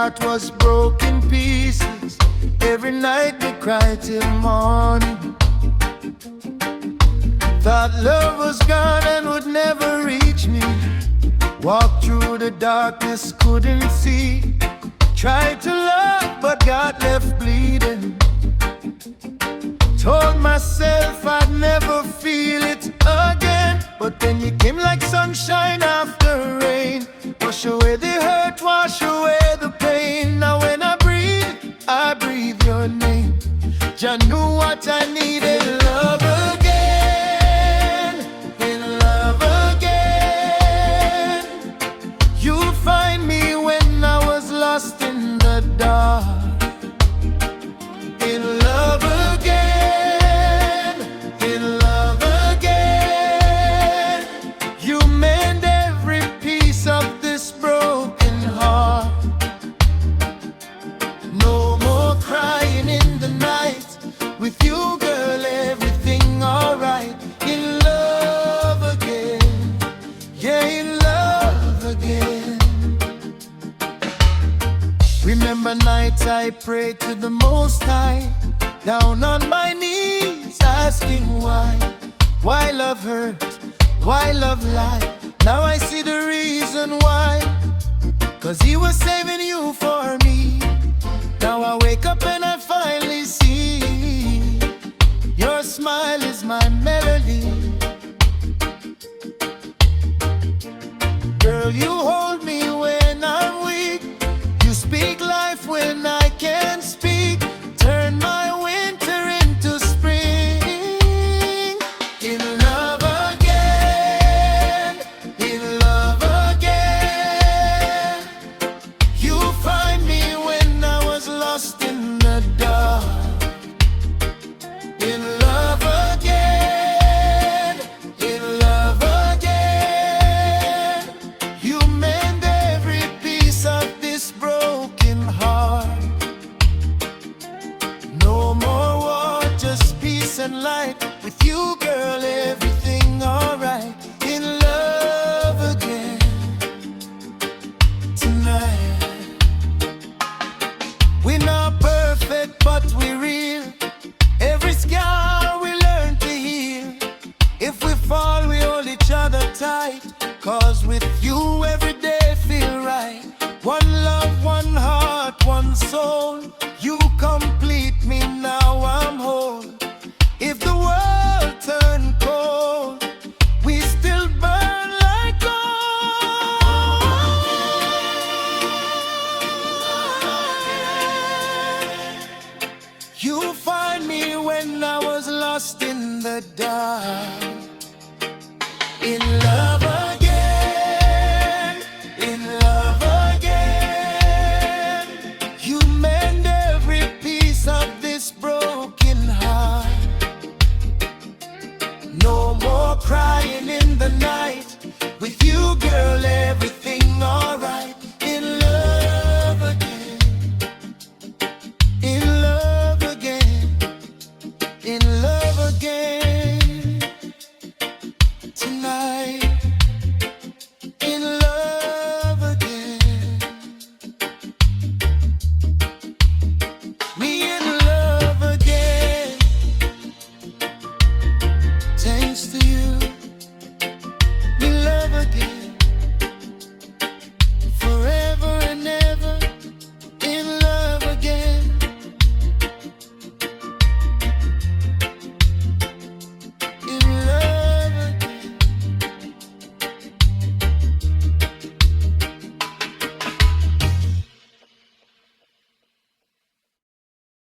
heart was broken pieces. Every night we cried till morning. Thought love was gone and would never reach me. Walked through the darkness, couldn't see. Tried to love but got left bleeding. Told myself I'd never feel it again, but then you came like sunshine after rain. Wash away the hurt, wash away the pain. Now when I breathe your name. Jah knew what I needed. Love again, in love again. You'll find me when I was lost in the dark. In love again, in love again. You mend every piece of this broken heart. No more crying in the night. With you, girl, everything alright. In love again, yeah, in love again. Remember nights I prayed to the Most High, down on my knees, asking why love hurt, why love lie. Now I see the reason why, 'cause He was saving you for me. Now I wake up and I finally see your smile is my melody. Girl, you hold me when I'm weak. You speak life when I can't speak. Turn my winter into spring. In love again, in love again. You find me when I was lost in the dark. In love again, in love again. You mend every piece of this broken heart. No more war, just peace and light. With you, girl, everything alright. In love again tonight. We're not perfect, but we're real. Every scar we learn to heal. If we fall, we hold each other tight. 'Cause with you, every day feel right. One love, one heart, one soul. You complete me, now I'm whole. If the world turned cold, we still burn like gold. You find me when I was lost in the dark.